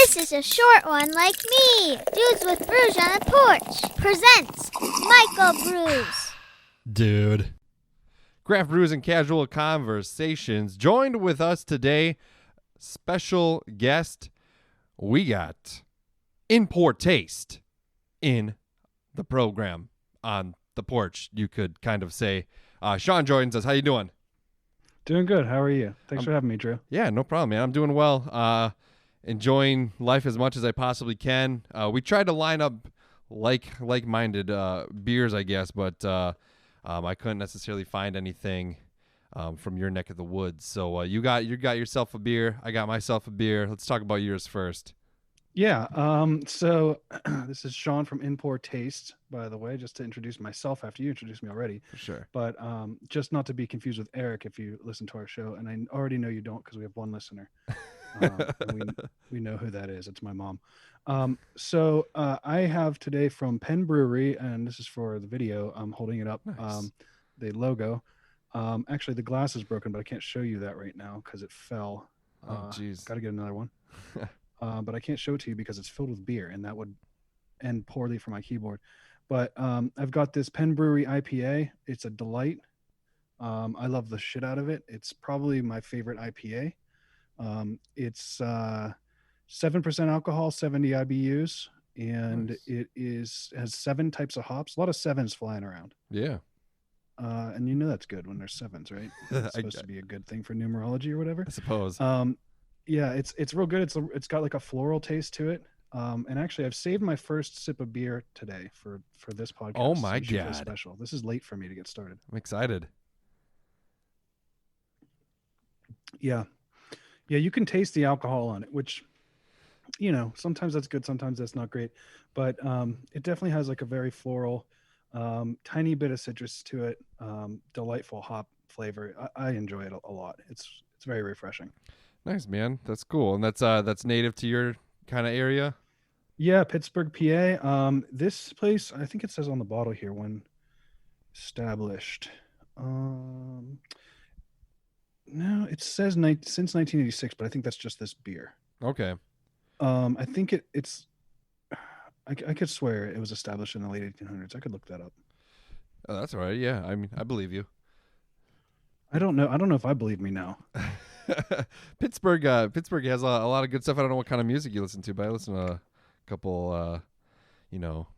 This is a short one like me. Dudes with Brews on the Porch presents Michael Brews. Dude. Craft Brews and Casual Conversations. Joined with us today, special guest, we got In Poor Taste in the program on the porch, you could kind of say. Sean joins us. How you doing? Doing good. How are you? Thanks for having me, Drew. Yeah, no problem, man. I'm doing well. Enjoying life as much as I possibly can. We tried to line up like-minded beers, I guess, but I couldn't necessarily find anything from your neck of the woods. So you got yourself a beer. I got myself a beer. Let's talk about yours first. Yeah. So this is Sean from In Poor Taste, by the way, just to introduce myself after you introduced me already. For sure. But just not to be confused with Eric if you listen to our show, and I already know you don't because we have one listener. We know who that is. It's my mom. So I have today from Penn Brewery, and this is for the video. I'm holding it up. Nice. The logo. Actually, the glass is broken, but I can't show you that right now because it fell. Oh, jeez. Got to get another one. But I can't show it to you because it's filled with beer, and that would end poorly for my keyboard. But I've got this Penn Brewery IPA. It's a delight. I love the shit out of it. It's probably my favorite IPA. It's 7% alcohol, 70 IBUs, and Nice. it has 7 types of hops. A lot of 7s flying around. Yeah. And you know that's good when there's 7s, right? It's supposed to be a good thing for numerology or whatever. I suppose. Yeah, it's real good. It's got like a floral taste to it. And actually, I've saved my first sip of beer today for this podcast. Oh my It's usually God. Special. This is late for me to get started. I'm excited. Yeah, you can taste the alcohol on it, which, you know, sometimes that's good, sometimes that's not great. But it definitely has like a very floral, tiny bit of citrus to it. Delightful hop flavor. I enjoy it a lot. It's very refreshing. Nice, man. That's cool. And that's native to your kind of area? Yeah, Pittsburgh, PA. This place, I think it says on the bottle here, when established. No, it says since 1986, but I think that's just this beer. Okay. I think it's. I could swear it was established in the late 1800s. I could look that up. Oh, that's all right. Yeah, I mean, I believe you. I don't know if I believe me now. Pittsburgh has a lot of good stuff. I don't know what kind of music you listen to, but I listen to a couple,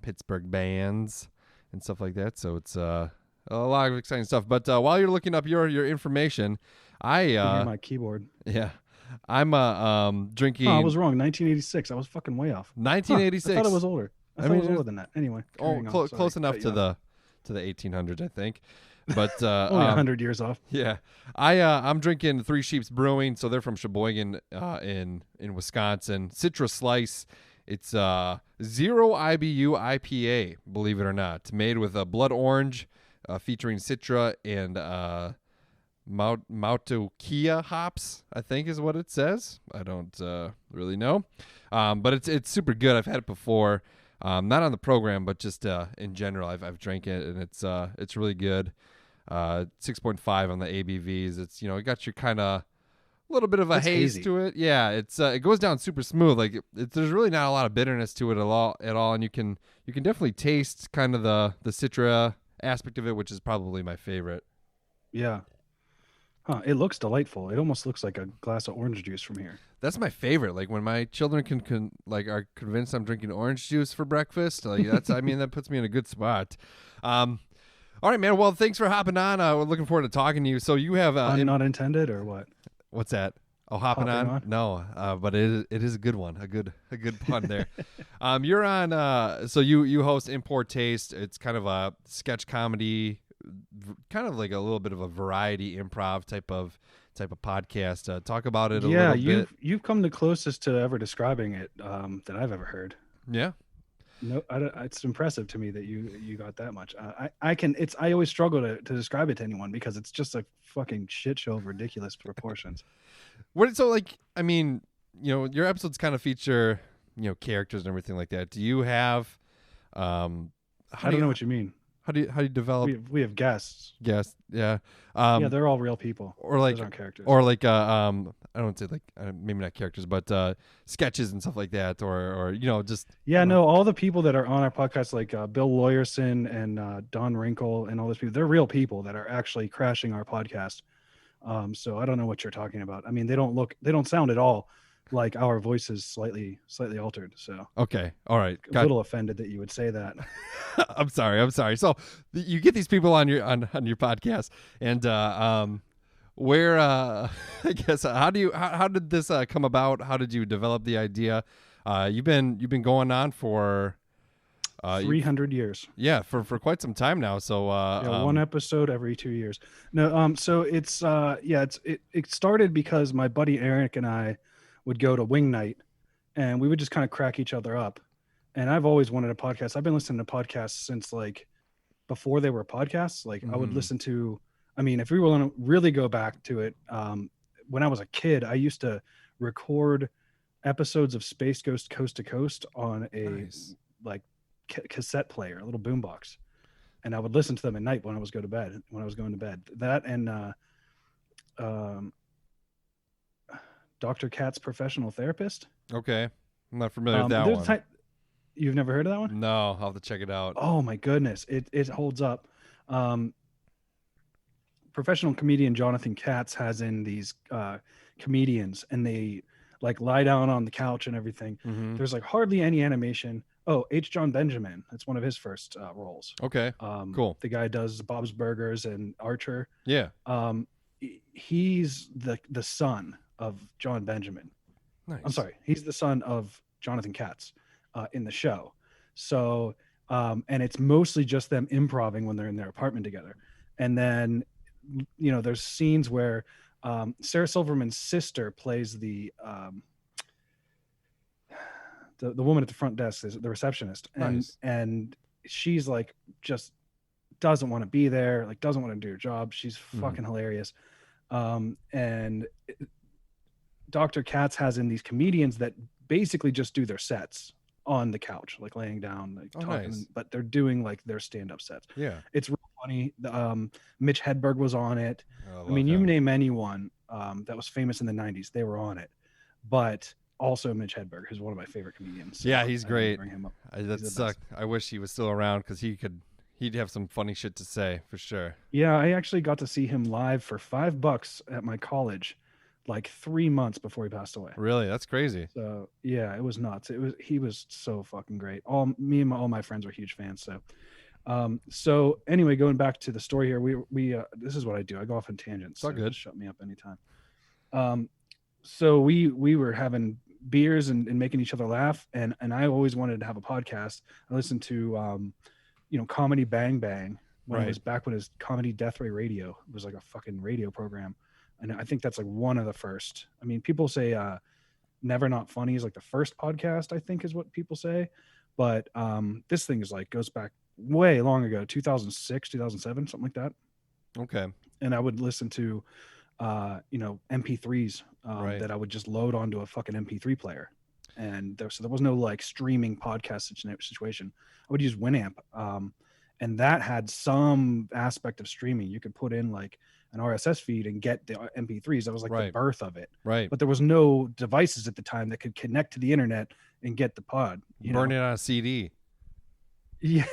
Pittsburgh bands and stuff like that. So it's a lot of exciting stuff. But while you're looking up your information, My keyboard. yeah, I'm drinking. Oh, I was wrong. 1986. I was fucking way off. 1986. I thought it was older. I thought it was older than that. Anyway. carrying on. Sorry, close enough cut to you off. the 1800s, I think. But Only 100 years off. yeah, I'm drinking Three Sheeps Brewing, so they're from Sheboygan in Wisconsin. Citra Slice. It's 0 IBU IPA, believe it or not, made with a blood orange, featuring Citra and Mautokia hops, I think is what it says. I don't really know, but it's super good. I've had it before, not on the program, but just in general. I've drank it, and it's really good. 6.5 on the ABVs. It's it got your kind of a little bit of a That's haze hazy. to it. Yeah, it goes down super smooth. Like there's really not a lot of bitterness to it at all, and you can definitely taste kind of the Citra aspect of it, which is probably my favorite. Yeah. Huh. It looks delightful. It almost looks like a glass of orange juice from here. That's my favorite. Like when my children are convinced I'm drinking orange juice for breakfast. Like that puts me in a good spot. All right, man. Well, thanks for hopping on. We're looking forward to talking to you. So you have Not intended or what? what's that? Oh, hopping Hopping on? on? No, but it is a good one. A good pun there. You're on. So you host In Poor Taste. It's kind of a sketch comedy, kind of like a little bit of a variety improv type of podcast. Talk about it a little bit. You've come the closest to ever describing it that I've ever heard. Yeah. No, it's impressive to me that you got that much. I always struggle to describe it to anyone because it's just a fucking shit show of ridiculous proportions. Your episodes kind of feature, characters and everything like that. Do you have, I don't know what you mean. How do you develop We have guests. guests? Yeah. Yeah, they're all real people. Or like Those aren't characters. or like I don't say like maybe not characters, but sketches and stuff like that, or just Yeah, no, all the people that are on our podcast, like Bill Lawyerson and Don Wrinkle and all those people, they're real people that are actually crashing our podcast. So I don't know what you're talking about. I mean, they don't sound at all like our voices slightly altered. So Okay, all right, a little offended that you would say that. I'm sorry. So you get these people on your podcast, and where I guess how did this come about? How did you develop the idea? You've been going on for 300 years. Yeah, for quite some time now. So One episode every 2 years. No, so it's it started because my buddy Eric and I would go to wing night, and we would just kind of crack each other up. And I've always wanted a podcast. I've been listening to podcasts since like before they were podcasts. Like I would listen to, I mean, if we want to really go back to it, when I was a kid, I used to record episodes of Space Ghost Coast to Coast on a like cassette player, a little boombox, and I would listen to them at night when I was going to bed. That and Dr. Kat's Professional Therapist. Okay, I'm not familiar with that one. You've never heard of that one? No, I'll have to check it out. Oh my goodness, it holds up. Professional comedian Jonathan Katz has in these comedians, and they like lie down on the couch and everything. Mm-hmm. There's like hardly any animation. Oh, H. John Benjamin. That's one of his first roles. Okay, cool. The guy does Bob's Burgers and Archer. Yeah. He's the son of John Benjamin. Nice. I'm sorry. He's the son of Jonathan Katz in the show. So, and it's mostly just them improvising when they're in their apartment together. And then, there's scenes where Sarah Silverman's sister plays the woman at the front desk, is the receptionist. And she's like, just doesn't want to be there, like doesn't want to do her job. She's fucking hilarious. And Dr. Katz has in these comedians that basically just do their sets on the couch, like laying down, like talking, nice. But they're doing like their stand-up sets. Yeah. It's real funny. Mitch Hedberg was on it. I mean, him. you name anyone that was famous in the 90s, they were on it. But also Mitch Hedberg, who's one of my favorite comedians. So yeah, he's great. Bring him up. That sucked. I wish he was still around because he'd have some funny shit to say for sure. Yeah, I actually got to see him live for $5 at my college, like 3 months before he passed away. Really? That's crazy. So yeah, it was nuts. He was so fucking great. All my friends were huge fans. So anyway, going back to the story here, we this is what I do. I go off on tangents. It's all good. Shut me up anytime. So we were having beers and making each other laugh, and I always wanted to have a podcast. I listened to Comedy Bang Bang when it was back when it was Comedy Death Ray Radio. It was like a fucking radio program, and I think that's like one of the first. I mean, people say Never Not Funny is like the first podcast, I think is what people say, but this thing is like goes back way long ago, 2006, 2007, something like that. Okay. And I would listen to MP3s that I would just load onto a fucking MP3 player. And there was no like streaming podcast situation. I would use Winamp. And that had some aspect of streaming. You could put in like an RSS feed and get the MP3s. That was like the birth of it. Right. But there was no devices at the time that could connect to the internet and get the pod. Burn it on a CD. Yeah,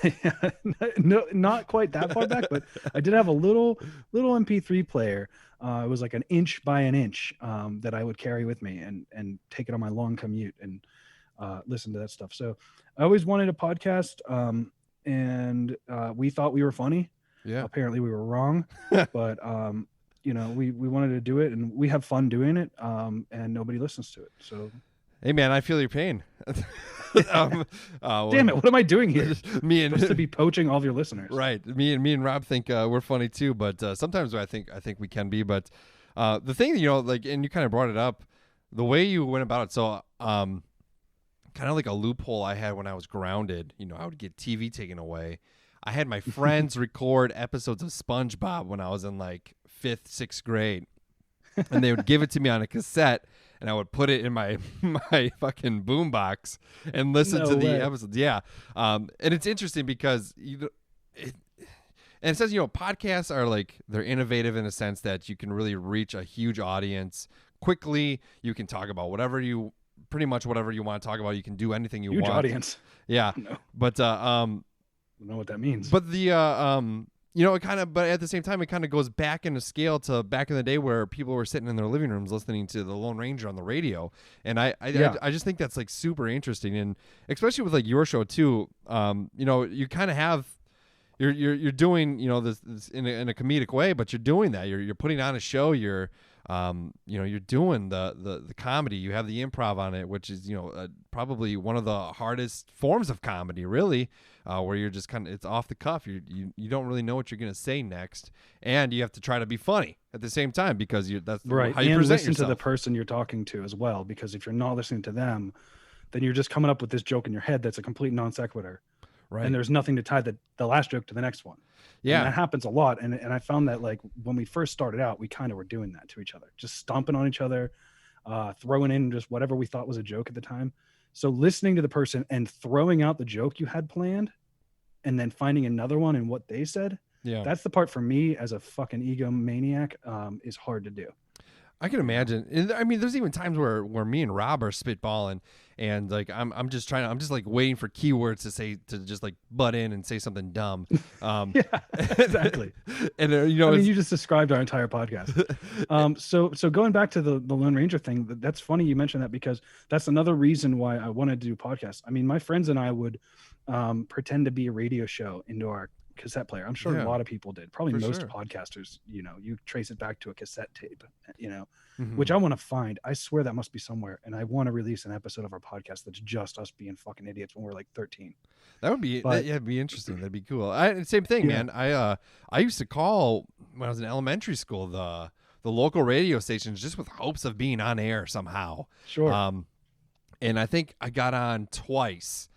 no, not quite that far back, but I did have a little MP3 player. It was like an inch by an inch that I would carry with me and take it on my long commute and listen to that stuff. So I always wanted a podcast, and we thought we were funny. Yeah. Apparently we were wrong, but we wanted to do it, and we have fun doing it, and nobody listens to it. So. Hey man, I feel your pain. Damn it! What am I doing here? Me and supposed to be poaching all of your listeners, right? Me and Rob think we're funny too, but sometimes I think we can be. But the thing, like, and you kind of brought it up, the way you went about it. So, kind of like a loophole I had when I was grounded. I would get TV taken away. I had my friends record episodes of SpongeBob when I was in like 5th, 6th grade, and they would give it to me on a cassette. And I would put it in my fucking boombox and listen to the episodes. Yeah, and it's interesting because And it says, you know, podcasts are like, they're innovative in a sense that you can really reach a huge audience quickly. You can talk about pretty much whatever you want to talk about. You can do anything you Huge want. audience. Yeah. No, But, I don't know what that means. but you know, but at the same time, it kind of goes back in a scale to back in the day where people were sitting in their living rooms listening to the Lone Ranger on the radio. And I just think that's like super interesting. And especially with like your show too, you know, you kind of have, you're doing, you know, this in a comedic way, but you're doing that. You're putting on a show. You're, you know, you're doing the comedy. You have the improv on it, which is, you know, probably one of the hardest forms of comedy, really, where you're just kind of, it's off the cuff. You don't really know what you're gonna say next, and you have to try to be funny at the same time because that's right. how you and present listen yourself. to the person you're talking to as well, because if you're not listening to them, then you're just coming up with this joke in your head that's a complete non sequitur. Right. And there's nothing to tie the last joke to the next one. Yeah. And that happens a lot. And I found that like when we first started out, we kind of were doing that to each other, just stomping on each other, throwing in just whatever we thought was a joke at the time. So listening to the person and throwing out the joke you had planned and then finding another one in what they said. Yeah. That's the part for me as a fucking egomaniac is hard to do. I can imagine. And I mean, there's even times where me and Rob are spitballing, and like I'm just like waiting for keywords to just like butt in and say something dumb. Yeah, exactly. And you know, I mean, you just described our entire podcast. So going back to the Lone Ranger thing, that's funny you mentioned that, because that's another reason why I wanted to do podcasts. I mean, my friends and I would pretend to be a radio show into our cassette player. I'm sure a lot of people did. Probably most podcasters, you know, you trace it back to a cassette tape, you know, which I want to find. I swear that must be somewhere. And I want to release an episode of our podcast that's just us being fucking idiots when we're like 13. That would be, it'd be interesting. That'd be cool. Same thing, man. I used to call when I was in elementary school, the local radio stations just with hopes of being on air somehow. Sure. And I think I got on twice.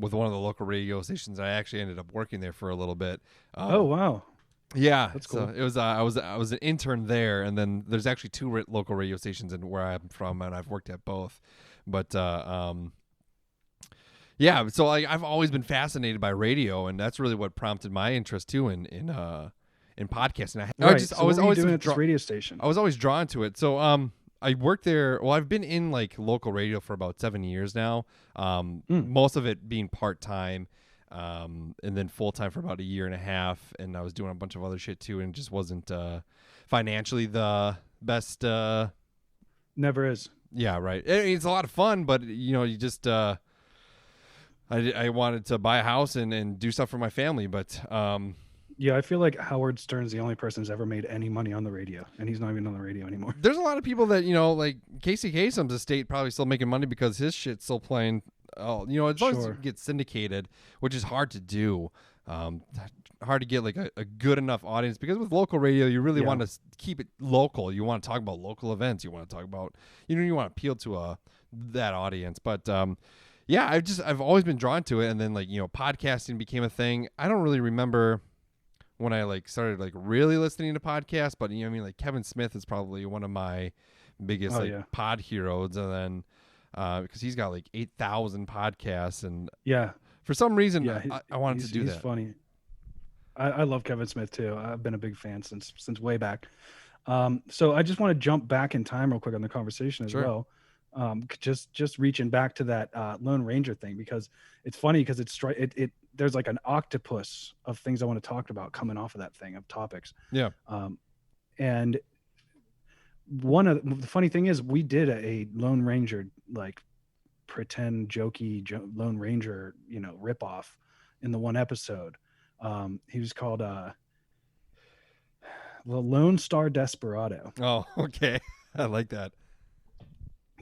With one of the local radio stations. I actually ended up working there for a little bit. Oh, wow. Yeah. That's cool. So it was, I was an intern there, and then there's actually two local radio stations in where I'm from, and I've worked at both. But, yeah, so I've always been fascinated by radio, and that's really what prompted my interest too in podcasting. I was always doing at this radio station. I was always drawn to it. So, I worked there. Well, I've been in like local radio for about 7 years now. Most of it being part-time, and then full-time for about a year and a half. And I was doing a bunch of other shit too, and it just wasn't financially the best. Never is. Yeah, right. It's a lot of fun, but you know, you just I wanted to buy a house and do stuff for my family, but yeah, I feel like Howard Stern's the only person who's ever made any money on the radio, and he's not even on the radio anymore. There's a lot of people that, you know, like Casey Kasem's estate probably still making money because his shit's still playing. Oh, you know, as long as it gets syndicated, which is hard to do. Hard to get like a good enough audience, because with local radio, you really want to keep it local. You want to talk about local events. You want to talk about, you know, you want to appeal to that audience. But yeah, I've always been drawn to it. And then like, you know, podcasting became a thing. I don't really remember when I like started like really listening to podcasts, but you know, I mean, like Kevin Smith is probably one of my biggest pod heroes, and then because he's got like 8,000 podcasts, and for some reason I wanted to do that. He's funny. I love Kevin Smith too. I've been a big fan since way back. So I just want to jump back in time real quick on the conversation as well. Just reaching back to that Lone Ranger thing, because it's funny because there's like an octopus of things I want to talk about coming off of that thing, of topics. Yeah. And the funny thing is, we did a Lone Ranger, like pretend jokey Lone Ranger, you know, ripoff in the one episode. He was called the Lone Star Desperado. Oh, okay. I like that.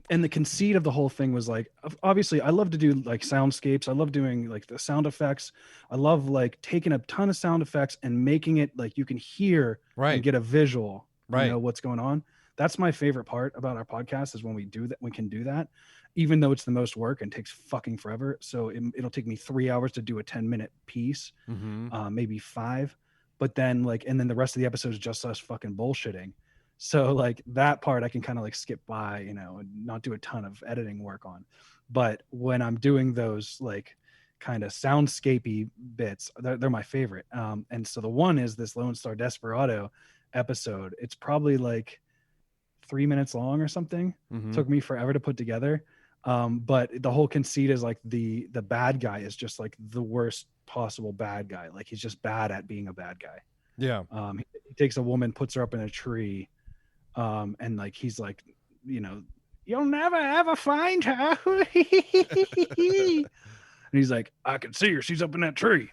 And the conceit of the whole thing was like, obviously I love to do like soundscapes. I love doing like the sound effects. I love like taking a ton of sound effects and making it like you can hear and get a visual, you know, what's going on. That's my favorite part about our podcast, is when we do that, we can do that, even though it's the most work and takes fucking forever. So it'll take me 3 hours to do a 10-minute piece, maybe 5, but then and then the rest of the episode is just us fucking bullshitting. So like that part I can kind of like skip by, you know, and not do a ton of editing work on. But when I'm doing those like kind of soundscapey bits. They're my favorite. And so the one is this Lone Star Desperado episode. It's probably like 3 minutes long or something. Mhm. Took me forever to put together. But the whole conceit is like the bad guy is just like the worst possible bad guy. Like he's just bad at being a bad guy. Yeah. He takes a woman, puts her up in a tree, and like he's like, you'll never ever find her. And he's like, I can see her. She's up in that tree.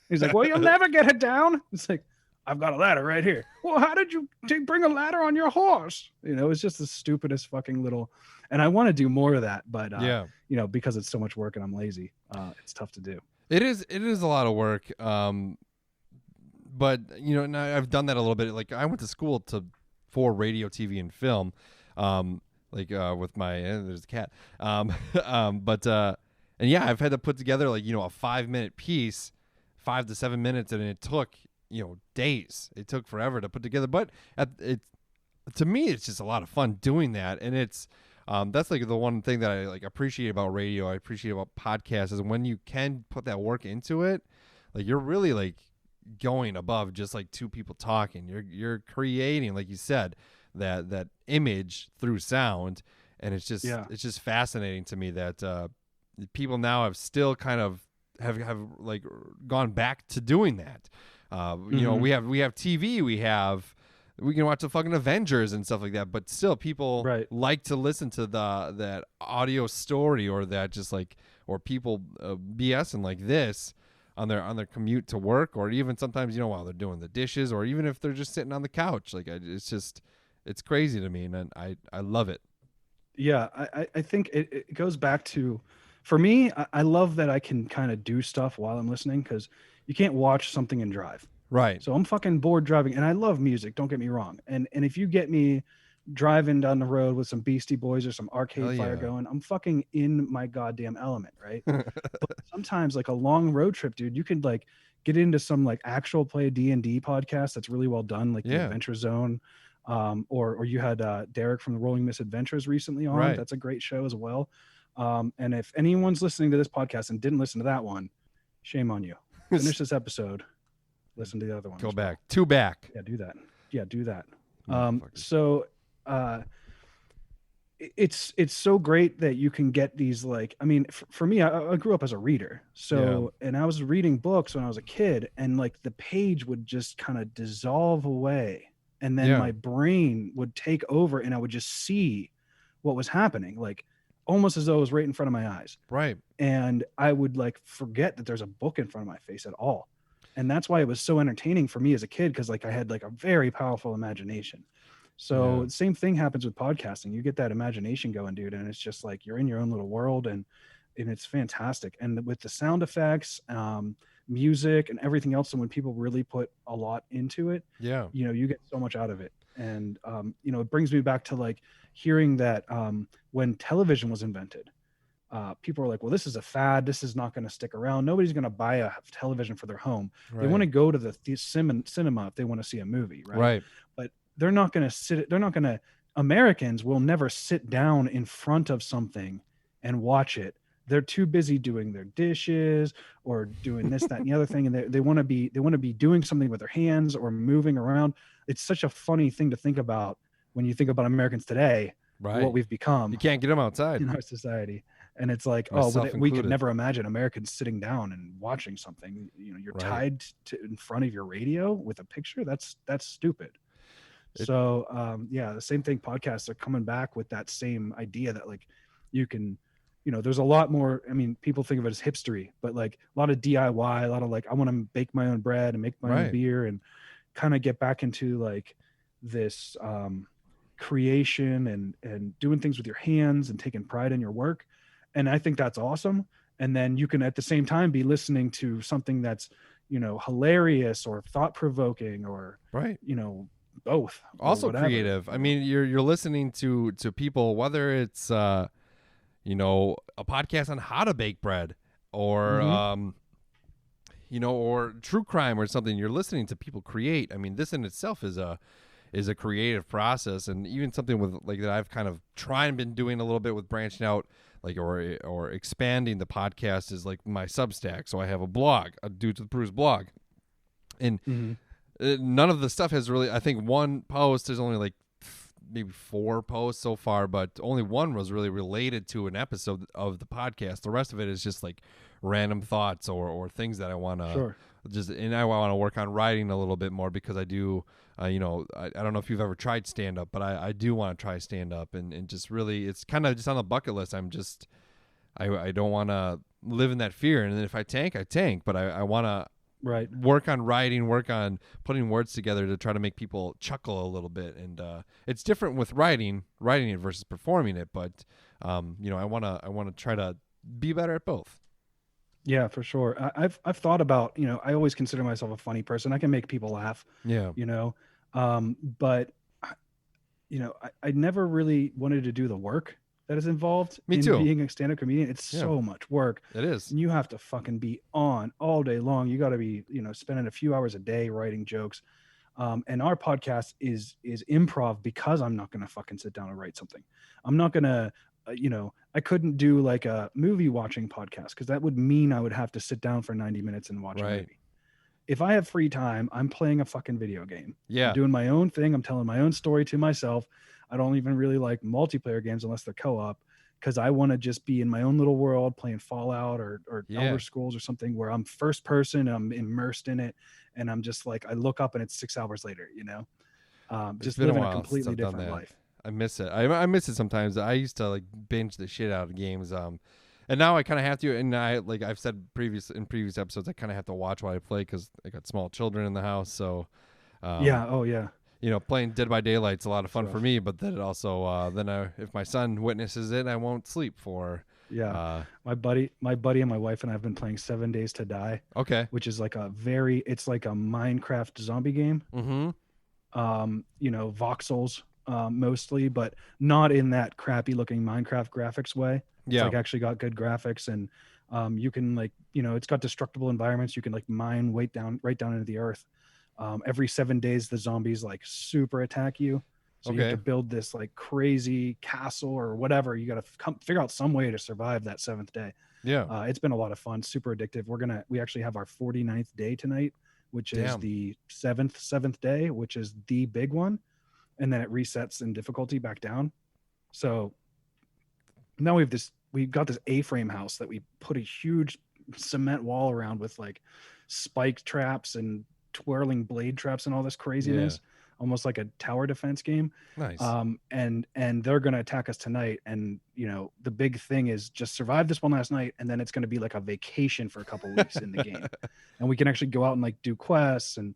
He's like, well, you'll never get her down. It's like, I've got a ladder right here. Well, how did you bring a ladder on your horse? It's just the stupidest fucking little. And I want to do more of that, but because it's so much work and I'm lazy, it's tough to do. It is a lot of work. But now I've done that a little bit. Like I went to school for radio, TV, and film. With my there's a cat. And yeah, I've had to put together like a 5-minute piece, 5 to 7 minutes, and it took days. It took forever to put together. But to me, it's just a lot of fun doing that, and it's. That's like the one thing that I like appreciate about radio. I appreciate about podcasts is when you can put that work into it, like you're really like going above just like two people talking. You're creating, like you said, that image through sound, and it's just fascinating to me that people now have still kind of have like gone back to doing that. We have TV, we can watch the fucking Avengers and stuff like that, but still people like to listen to that audio story or that just like, or people BSing like this on their commute to work, or even sometimes, while they're doing the dishes, or even if they're just sitting on the couch. Like it's crazy to me, and I love it. Yeah. I think it goes back to, for me, I love that I can kind of do stuff while I'm listening, because you can't watch something and drive. Right. So I'm fucking bored driving, and I love music. Don't get me wrong. And if you get me driving down the road with some Beastie Boys or some Arcade Fire going, I'm fucking in my goddamn element, right? But sometimes like a long road trip, dude, you could like get into some like actual play D&D podcast that's really well done, like the Adventure Zone. Or you had Derek from the Rolling Misadventures recently on. Right. That's a great show as well. And if anyone's listening to this podcast and didn't listen to that one, shame on you. Finish this episode. Listen to the other one. Go back. Two back. Yeah, do that. Yeah, do that. It's so great that you can get these, like, I mean, for me, I grew up as a reader. So, and I was reading books when I was a kid, and like the page would just kind of dissolve away. And then my brain would take over, and I would just see what was happening, like almost as though it was right in front of my eyes. Right. And I would like forget that there's a book in front of my face at all. And that's why it was so entertaining for me as a kid, because like I had like a very powerful imagination. So the same thing happens with podcasting. You get that imagination going, dude, and it's just like you're in your own little world, and it's fantastic. And with the sound effects, music, and everything else, and when people really put a lot into it, you get so much out of it. And it brings me back to like hearing that when television was invented, people are like, well, this is a fad. This is not going to stick around. Nobody's going to buy a television for their home. Right. They want to go to the cinema if they want to see a movie. Right. But they're not going to Americans will never sit down in front of something and watch it. They're too busy doing their dishes or doing this, that, and the other thing. And they want to be doing something with their hands or moving around. It's such a funny thing to think about when you think about Americans today, what we've become. You can't get them outside in our society. And it's like, we could never imagine Americans sitting down and watching something. You're tied to in front of your radio with a picture. That's stupid. So the same thing. Podcasts are coming back with that same idea that like you can, there's a lot more. I mean, people think of it as hipstery, but like a lot of DIY, a lot of like I want to bake my own bread and make my own beer and kind of get back into like this creation and doing things with your hands and taking pride in your work. And I think that's awesome. And then you can at the same time be listening to something that's, hilarious or thought-provoking or, both. Also creative. I mean, you're listening to people, whether it's, a podcast on how to bake bread or, or true crime or something. You're listening to people create. I mean, this in itself is a creative process, and even something with like that I've kind of been doing a little bit with branching out like or expanding the podcast is like my Substack. So I have a blog, a Dudes with Brews blog, and none of the stuff has really. I think one post there's only like maybe 4 posts so far, but only one was really related to an episode of the podcast. The rest of it is just like random thoughts or things that I want to and I want to work on writing a little bit more because I do, I don't know if you've ever tried stand up, but I do want to try stand up and just really, it's kind of just on the bucket list. I don't want to live in that fear. And then if I tank, but I want to work on writing, work on putting words together to try to make people chuckle a little bit. And it's different with writing it versus performing it. But I want to try to be better at both. Yeah, for sure. I've thought about, I always consider myself a funny person. I can make people laugh. Yeah. But I never really wanted to do the work that is involved Me in too. being a stand-up comedian. It's so much work. It is. And you have to fucking be on all day long. You got to be, spending a few hours a day writing jokes. And our podcast is improv because I'm not going to fucking sit down and write something. I'm not going to, I couldn't do like a movie watching podcast because that would mean I would have to sit down for 90 minutes and watch a movie. If I have free time, I'm playing a fucking video game. Yeah. I'm doing my own thing. I'm telling my own story to myself. I don't even really like multiplayer games unless they're co-op because I want to just be in my own little world playing Fallout or Elder Scrolls or something where I'm first person, I'm immersed in it, and I'm just like, I look up and it's 6 hours later, just living a completely different life. I miss it. I miss it sometimes. I used to like binge the shit out of games. And now I kind of have to. And I've said in previous episodes, I kind of have to watch while I play because I got small children in the house. So, playing Dead by Daylight's a lot of fun for me. But then it also, if my son witnesses it, I won't sleep for. Yeah, my buddy and my wife and I have been playing 7 Days to Die. Okay, which is like it's like a Minecraft zombie game. Mm-hmm. Voxels. Mostly, but not in that crappy looking Minecraft graphics way. It's like actually got good graphics, and you can it's got destructible environments. You can like mine right down into the earth. Every 7 days, the zombies like super attack you. So you have to build this like crazy castle or whatever. You got to figure out some way to survive that 7th day. Yeah. It's been a lot of fun, super addictive. We actually have our 49th day tonight, which is the seventh day, which is the big one. And then it resets in difficulty back down. So now we've got this A-frame house that we put a huge cement wall around with like spike traps and twirling blade traps and all this craziness, almost like a tower defense game. Nice. And they're going to attack us tonight. And, the big thing is just survive this one last night. And then it's going to be like a vacation for a couple weeks in the game. And we can actually go out and like do quests and,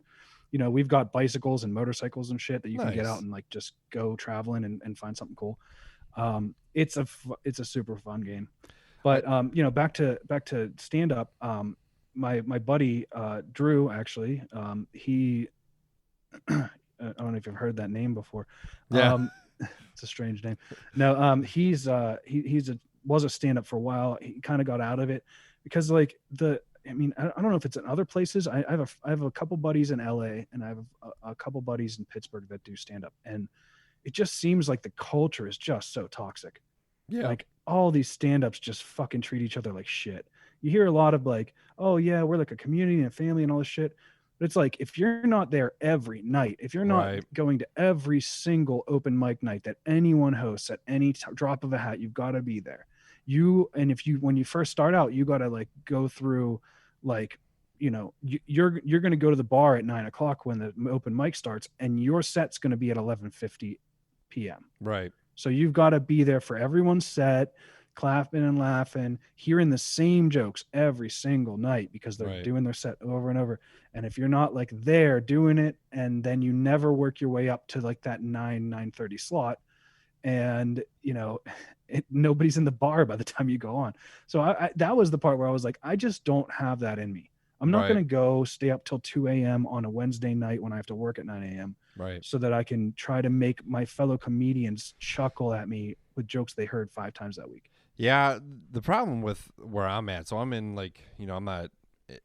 we've got bicycles and motorcycles and shit that you can get out and like just go traveling and find something cool. It's a super fun game. But back to stand up. My buddy Drew actually, he I don't know if you've heard that name before. Yeah. It's a strange name. No, was a stand up for a while. He kind of got out of it because like I don't know if it's in other places. I have a couple buddies in LA and I have a couple buddies in Pittsburgh that do stand up, and it just seems like the culture is just so toxic. Yeah. Like all these stand-ups just fucking treat each other like shit. You hear a lot of like, oh yeah, we're like a community and a family and all this shit. But it's like, if you're not there every night, if you're not going to every single open mic night that anyone hosts at any drop of a hat, you've got to be there. When you first start out, you got to like go through like, you're going to go to the bar at 9:00 when the open mic starts, and your set's going to be at 11:50 p.m. Right. So you've got to be there for everyone's set, clapping and laughing, hearing the same jokes every single night because they're doing their set over and over. And if you're not like there doing it, and then you never work your way up to like that 9:30 slot, and nobody's in the bar by the time you go on. So that was the part where I was like, I just don't have that in me. I'm not going to go stay up till 2 a.m. on a Wednesday night when I have to work at 9 a.m. So that I can try to make my fellow comedians chuckle at me with jokes they heard 5 times that week. Yeah. The problem with where I'm at, so I'm in like,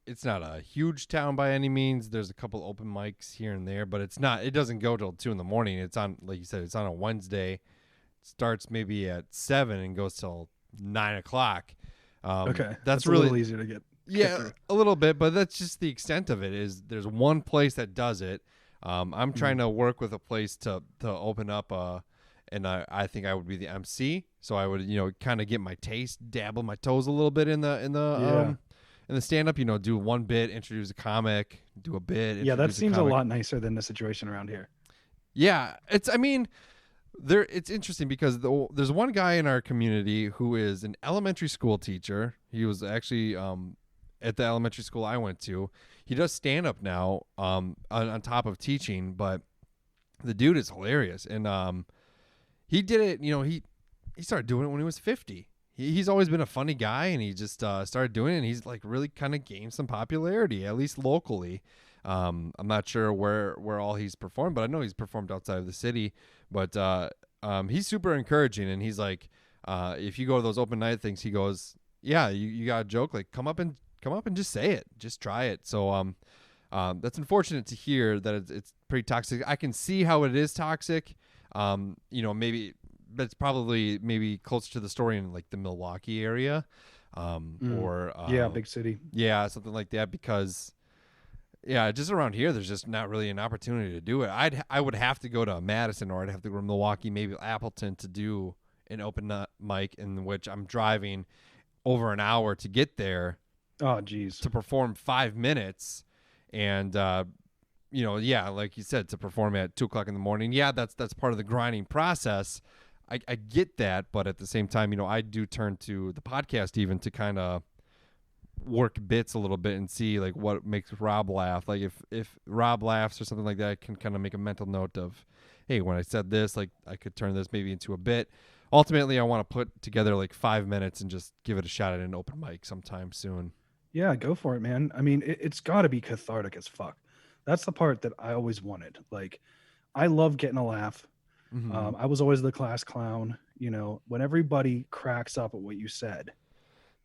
it's not a huge town by any means. There's a couple open mics here and there, but it doesn't go till 2 a.m. It's on, like you said, it's on a Wednesday. Starts maybe at 7 and goes till 9:00. Okay, that's a really little easier to get. Yeah, a little bit, but that's just the extent of it. Is there's one place that does it. I'm trying to work with a place to open up, and I think I would be the MC, so I would kind of get my taste, dabble my toes a little bit in the stand up. Do one bit, introduce a comic, do a bit. Yeah, that introduce seems a comic. lot nicer than the situation around here. Yeah, it's interesting because there's one guy in our community who is an elementary school teacher. He was actually at the elementary school I went to. He does stand up now on top of teaching, but the dude is hilarious. And he did it, he started doing it when he was 50. He's always been a funny guy, and he just started doing it, and he's like really kind of gained some popularity, at least locally. I'm not sure where all he's performed, but I know he's performed outside of the city. But he's super encouraging, and he's like, if you go to those open night things, he goes, yeah, you got a joke, like come up and just say it, just try it. So that's unfortunate to hear that it's pretty toxic. I can see how it is toxic. Maybe that's probably maybe closer to the story in like the Milwaukee area, or big city. Yeah, something like that, because just around here, there's just not really an opportunity to do it. I would have to go to Madison, or I'd have to go to Milwaukee, maybe Appleton, to do an open mic in which I'm driving over an hour to get there. Oh, geez. To perform 5 minutes, and like you said, to perform at 2:00 in the morning. Yeah, that's part of the grinding process. I get that, but at the same time, I do turn to the podcast even to kind of work bits a little bit and see like what makes Rob laugh. Like if Rob laughs or something like that, I can kind of make a mental note of, hey, when I said this, like I could turn this maybe into a bit. Ultimately, I want to put together like 5 minutes and just give it a shot at an open mic sometime soon. Yeah, go for it, man. I mean, it's got to be cathartic as fuck. That's the part that I always wanted. Like, I love getting a laugh. Mm-hmm. I was always the class clown. When everybody cracks up at what you said,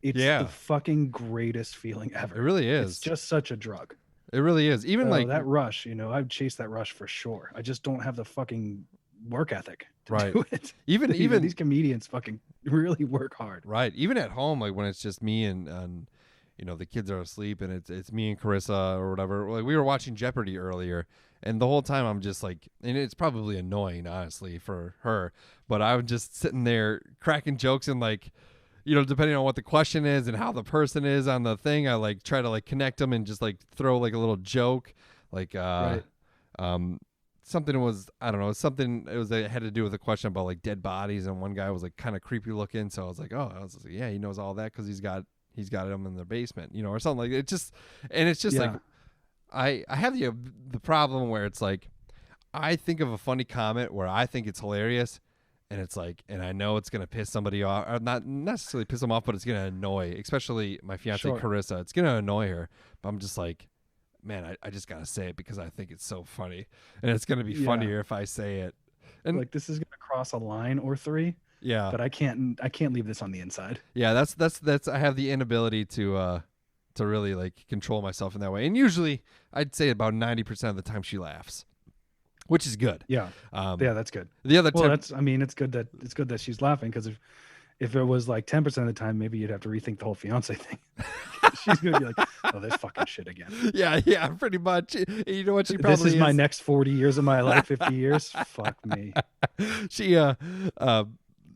it's the fucking greatest feeling ever. It really is. It's just such a drug. It really is. Even like that rush, I'd chase that rush for sure. I just don't have the fucking work ethic to do it. Even these comedians fucking really work hard. Right. Even at home, like when it's just me and the kids are asleep and it's me and Carissa or whatever. Like we were watching Jeopardy earlier, and the whole time I'm just like, and it's probably annoying, honestly, for her, but I'm just sitting there cracking jokes, and like, depending on what the question is and how the person is on the thing, I like try to like connect them and just like throw like a little joke, like something was, I don't know, it had to do with a question about like dead bodies, and one guy was like kind of creepy looking, so I was like, yeah, he knows all that because he's got them in their basement, or something like it. It's just like I have the problem where it's like I think of a funny comment where I think it's hilarious, and it's like, and I know it's gonna piss somebody off, or not necessarily piss them off, but it's gonna annoy, especially my fiance Carissa. It's gonna annoy her, but I'm just like, man, I just gotta say it because I think it's so funny, and it's gonna be funnier if I say it. And like, this is gonna cross a line or three. Yeah, but I can't leave this on the inside. Yeah, that's I have the inability to really like control myself in that way. And usually I'd say about 90% of the time she laughs, which is good. Yeah. That's good. The other it's good that she's laughing, because if it was like 10% of the time, maybe you'd have to rethink the whole fiance thing. She's gonna be like, oh, this fucking shit again. Yeah, pretty much. You know what? She probably this is my next 40 years of my life. 50 years. Fuck me.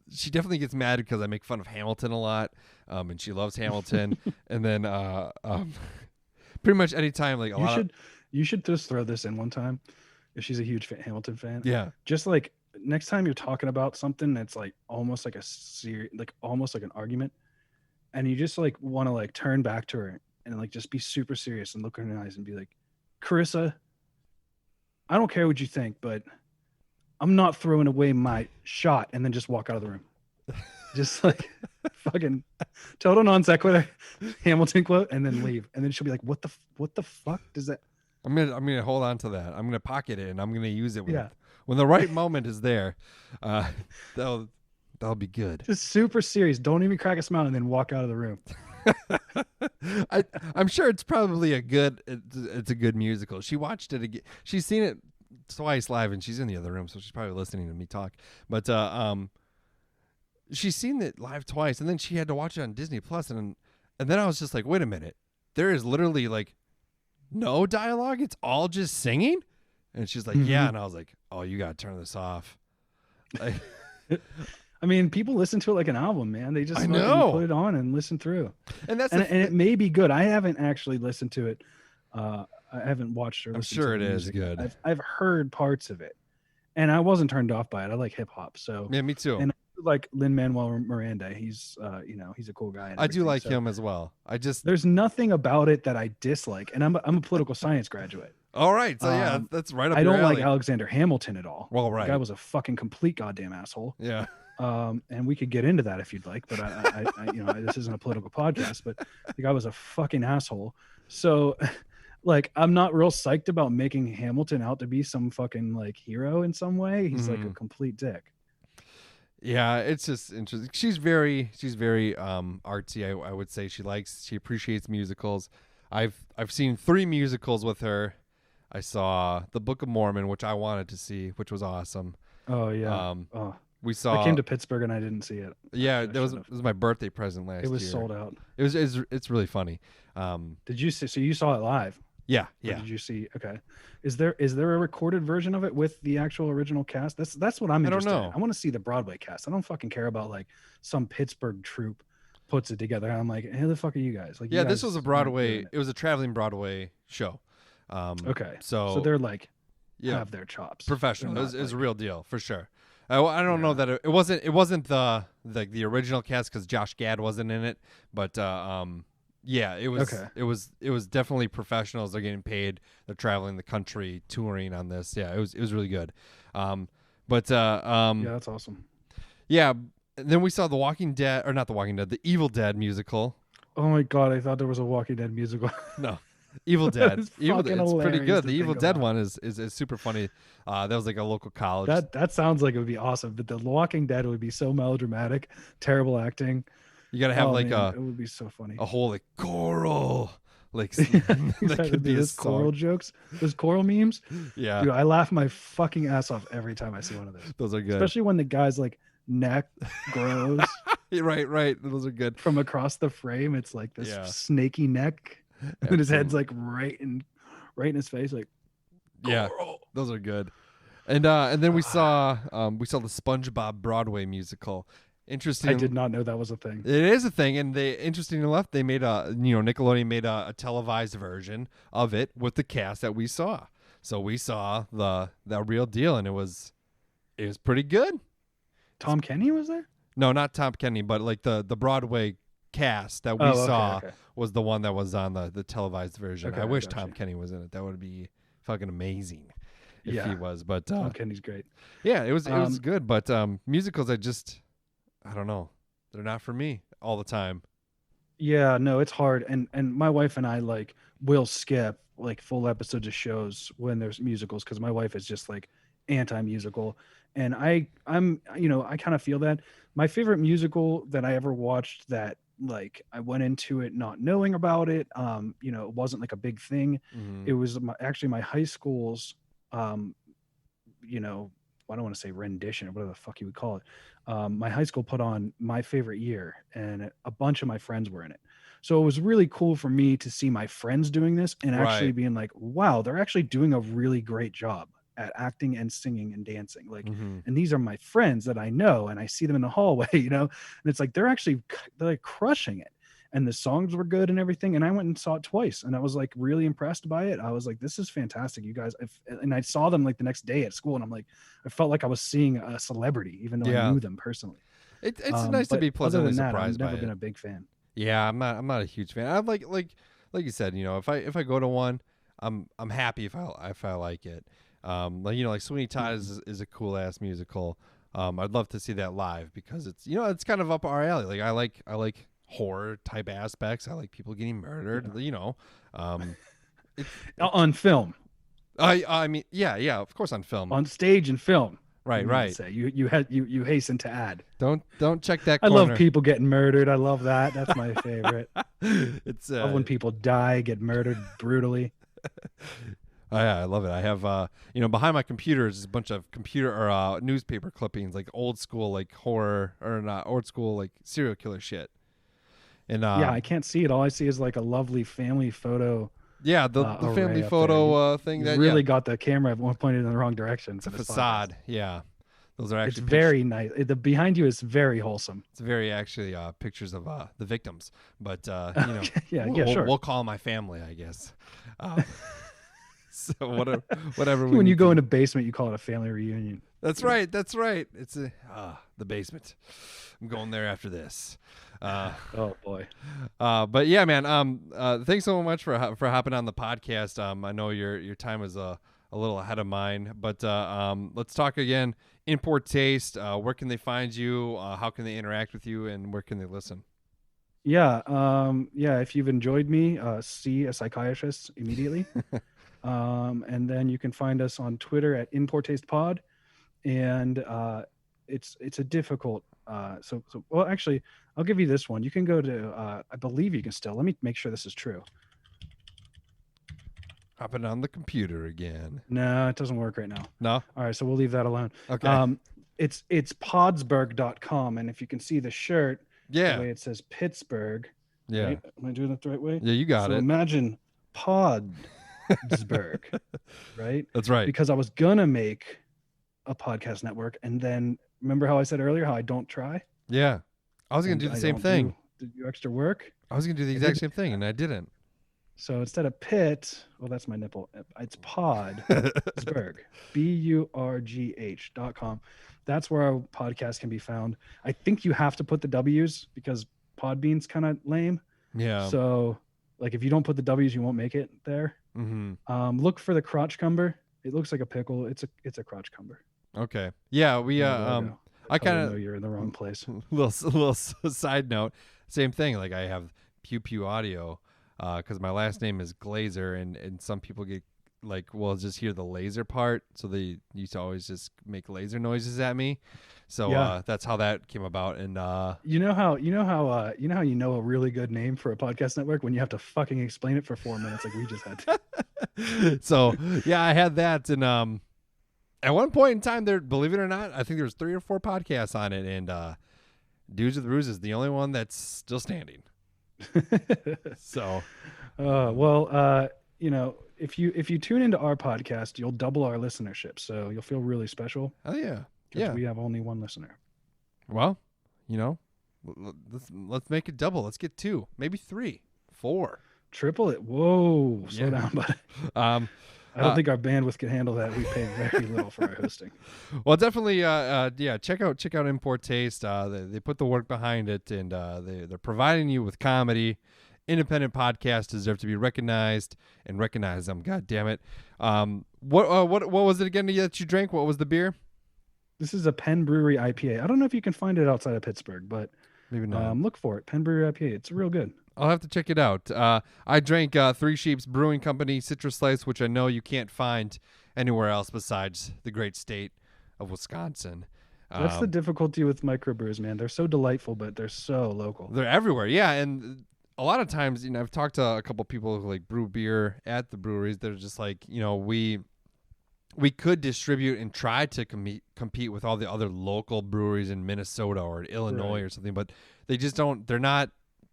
She definitely gets mad because I make fun of Hamilton a lot, and she loves Hamilton. And then pretty much anytime, like you should just throw this in one time if she's a huge Hamilton fan. Yeah, just like next time you're talking about something that's like almost like almost like an argument, and you just like want to like turn back to her and like just be super serious and look her in the eyes and be like, Carissa, I don't care what you think, but I'm not throwing away my shot, and then just walk out of the room. Just like fucking total non sequitur Hamilton quote, and then leave. And then she'll be like, what the fuck does that? I'm gonna hold on to that. I'm gonna pocket it, and I'm gonna use it when the right moment is there. That'll be good. Just super serious. Don't even crack a smile, and then walk out of the room. I'm sure it's probably it's a good musical. She watched it again. She's seen it twice live, and she's in the other room, so she's probably listening to me talk. But she's seen it live twice, and then she had to watch it on Disney Plus, and then I was just like, wait a minute, there is literally like no dialogue. It's all just singing. And she's like, yeah. And I was like, oh, you got to turn this off. I mean, people listen to it like an album, man. They just put it on and listen through. And it may be good. I haven't actually listened to it. I haven't watched or listened to it. I'm sure it is good. I've heard parts of it, and I wasn't turned off by it. I like hip hop, so yeah, me too. And I like Lin-Manuel Miranda. He's he's a cool guy. I do like him as well. There's nothing about it that I dislike, and I'm a political science graduate. All right, so yeah, that's right up I your don't alley. like Alexander Hamilton at all. Well, right. The guy was a fucking complete goddamn asshole. Yeah. And we could get into that if you'd like, but I this isn't a political podcast, but the guy was a fucking asshole. So like, I'm not real psyched about making Hamilton out to be some fucking like hero in some way. He's like a complete dick. Yeah, it's just interesting. She's very artsy. I would say she appreciates musicals. I've seen 3 musicals with her. I saw The Book of Mormon, which I wanted to see, which was awesome. Oh yeah. We saw. I came to Pittsburgh and I didn't see it. Yeah, it was my birthday present last year. It was sold out. It's really funny. Did you see? So you saw it live? Yeah. Or did you see? Okay. Is there a recorded version of it with the actual original cast? That's what I'm interested in. I want to see the Broadway cast. I don't fucking care about like some Pittsburgh troupe puts it together. I'm like, who the fuck are you guys? Like, yeah, this was a Broadway. It was a traveling Broadway show. Okay. So they're like have their chops. Professional. It was a real deal for sure. I don't know that it wasn't the original cast because Josh Gad wasn't in it, but yeah, it was okay. It was definitely professionals. They're getting paid. They're traveling the country touring on this. Yeah, it was really good. Yeah, that's awesome. Yeah, and then we saw The Walking Dead, or not The Walking Dead, The Evil Dead musical. Oh my god, I thought there was a Walking Dead musical. No. Evil Dead. It's pretty good. The Evil Dead about. one is super funny. That was like a local college. That sounds like it would be awesome, but The Walking Dead would be so melodramatic, terrible acting. You gotta have it would be so funny. A whole like choral, like that could be his choral jokes, those choral memes. Yeah, dude, I laugh my fucking ass off every time I see one of those. Those are good, especially when the guy's like neck grows. right. Those are good. From across the frame, it's like this snaky neck, and his head's like right in his face, like. Yeah, those are good. And then we saw the SpongeBob Broadway musical. Interesting. I did not know that was a thing. It is a thing, and interesting enough, they made Nickelodeon made a televised version of it with the cast that we saw. So we saw the real deal, and it was pretty good. Tom Kenny was there? No, not Tom Kenny, but like the Broadway cast that we saw was the one that was on the televised version. I wish Tom Kenny was in it. That would be fucking amazing if he was. But Tom Kenny's great. Yeah, it was good, but musicals I don't know. They're not for me all the time. Yeah, no, it's hard. And my wife and I like will skip like full episodes of shows when there's musicals because my wife is just like anti-musical. And I'm I kind of feel that. My favorite musical that I ever watched that like I went into it not knowing about it, it wasn't like a big thing. Mm-hmm. It was actually my high school's I don't want to say rendition or whatever the fuck you would call it. My high school put on My Favorite Year, and a bunch of my friends were in it. So it was really cool for me to see my friends doing this and actually being like, wow, they're actually doing a really great job at acting and singing and dancing. Like, and these are my friends that I know, and I see them in the hallway, and it's like, they're like crushing it. And the songs were good and everything. And I went and saw it twice, and I was like really impressed by it. I was like, this is fantastic, you guys. And I saw them like the next day at school, and I'm like, I felt like I was seeing a celebrity, even though I knew them personally. It's nice to be pleasantly surprised by it. I've never been a big fan. Yeah, I'm not a huge fan. I like you said, if I go to one, I'm happy if I like it. Like Sweeney Todd is a cool ass musical. I'd love to see that live because it's it's kind of up our alley. Like I like horror type aspects. I like people getting murdered. On film. I mean, yeah, of course on film, on stage and film. Right. Say you hasten to add. Don't check that corner. I love people people getting murdered. I love that. That's my favorite. It's I love when people get murdered brutally. Oh, yeah, I love it. I have, behind my computer is a bunch of computer or newspaper clippings, like old school, like horror or not old school, like serial killer shit. And Yeah, I can't see it. All I see is like a lovely family photo yeah, the array family up there. photo thing You that really got the camera at one pointed in the wrong direction it's a for this podcast. facade. Yeah, those are It's actually very nice. The behind you is very wholesome. It's very actually pictures of the victims, but Yeah, we'll, sure. we'll call my family, I guess. So whatever. When you go in a basement, you call it a family reunion. That's right. That's right. It's the basement. I'm going there after this. Oh boy. But yeah, man. Thanks so much for hopping on the podcast. I know your time is a little ahead of mine, but let's talk again. Import Taste. Where can they find you? How can they interact with you, and where can they listen? Yeah. If you've enjoyed me, see a psychiatrist immediately. And then you can find us on Twitter at Import Taste Pod. And it's a difficult. Well, actually, I'll give you this one. You can go to. I believe you can still. Let me make sure this is true. Hopping on the computer again. No, it doesn't work right now. No. All right, so we'll leave that alone. Okay. It's podsberg.com, and if you can see the shirt, the way it says Pittsburgh. Yeah. Right? Am I doing that the right way? Yeah, you got it. Imagine Podsberg, right? That's right. Because I was gonna make a podcast network, and then remember how I said earlier how I don't try? Yeah. I was gonna do the same thing. Do extra work. I was gonna do the exact same thing, and I didn't. So instead of pit, well, that's my nipple. It's Podsberg, BURGH.com. That's where our podcast can be found. I think you have to put the W's because Podbean's kind of lame. Yeah. So, like, if you don't put the W's, you won't make it there. Mm-hmm. Look for the crotch cumber. It looks like a pickle. It's a crotch cumber. Okay. Yeah. We I kind of know you're in the wrong place. little side note. Same thing. Like I have Pew Pew Audio. Because my last name is Glazer, and some people get like, well, just hear the laser part, so they used to always just make laser noises at me. So that's how that came about. And you know how a really good name for a podcast network when you have to fucking explain it for 4 minutes like we just had to. So yeah, I had that, and at one point in time, there, believe it or not, I think there was 3 or 4 podcasts on it, and Dudes with Brews is the only one that's still standing. So if you tune into our podcast, you'll double our listenership, so you'll feel really special. Oh yeah, because we have only one listener. Well, let's make it double. Let's get 2, maybe 3, 4, triple it. Whoa, slow down, buddy. I don't think our bandwidth can handle that. We pay very little for our hosting. Well, definitely, check out Import Taste. They put the work behind it, and they're providing you with comedy. Independent podcasts deserve to be recognized, and recognize them. God damn it! What was it again that you drank? What was the beer? This is a Penn Brewery IPA. I don't know if you can find it outside of Pittsburgh, but maybe not. Look for it. Penn Brewery IPA. It's real good. I'll have to check it out. I drank Three Sheeps Brewing Company Citra Slice, which I know you can't find anywhere else besides the great state of Wisconsin. That's the difficulty with microbrews, man. They're so delightful, but they're so local. They're everywhere, yeah. And a lot of times, I've talked to a couple people who like brew beer at the breweries. They're just like, we could distribute and try to compete with all the other local breweries in Minnesota or Illinois or something, but they just don't. They're not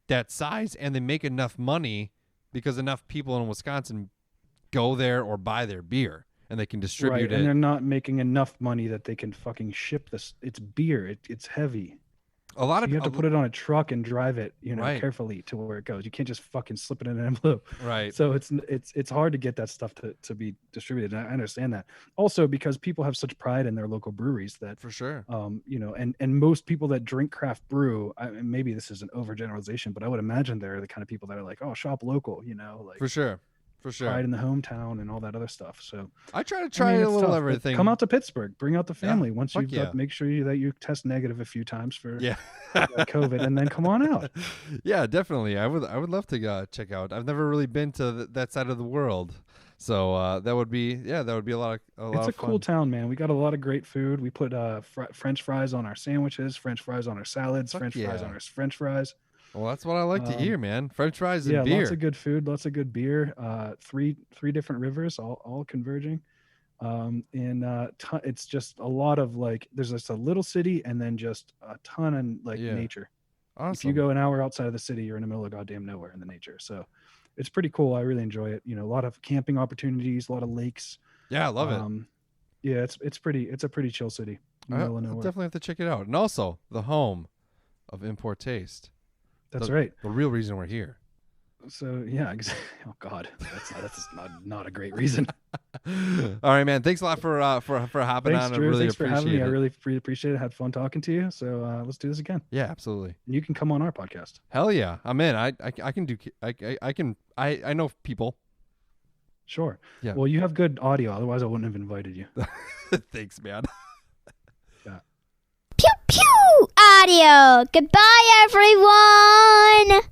that size, and they make enough money because enough people in Wisconsin go there or buy their beer, and they can distribute it. And they're not making enough money that they can fucking ship this. It's beer. It's heavy. A lot of you have to put it on a truck and drive it, right. carefully to where it goes. You can't just fucking slip it in an envelope. Right. So it's hard to get that stuff to be distributed. And I understand that. Also because people have such pride in their local breweries that for sure. And most people that drink craft brew, maybe this is an overgeneralization, but I would imagine they're the kind of people that are like, oh, shop local, like for sure. For sure. Pride in the hometown and all that other stuff. So I try a little tough, everything. Come out to Pittsburgh, bring out the family. Yeah. Once you've make sure that you test negative a few times for COVID, and then come on out. Yeah, definitely. I would love to check out. I've never really been to that side of the world, so that would be a lot of It's a fun. cool town, man. We got a lot of great food. We put French fries on our sandwiches, French fries on our salads, French fries on our French fries. Well, that's what I like to hear, man. French fries and Yeah, beer. lots of good food, lots of good beer. Three different rivers, all converging. It's just a lot of like, there's just a little city and then just a ton of like nature. Awesome. If you go an hour outside of the city, you're in the middle of goddamn nowhere in the nature. So it's pretty cool. I really enjoy it. You know, a lot of camping opportunities, a lot of lakes. Yeah, I love it. Yeah, it's a pretty chill city. I'll definitely have to check it out. And also the home of Import Taste. That's right. The real reason we're here. So yeah, oh God, that's not a great reason. All right, man. Thanks a lot for hopping on. Drew. I really Thanks for having me. appreciate it. I really appreciate it. Had fun talking to you. So let's do this again. Yeah, absolutely. And you can come on our podcast. Hell yeah, I'm in. I can do. I know people. Sure. Yeah. Well, you have good audio. Otherwise, I wouldn't have invited you. Thanks, man. Yeah. Pew pew audio. Goodbye, everyone.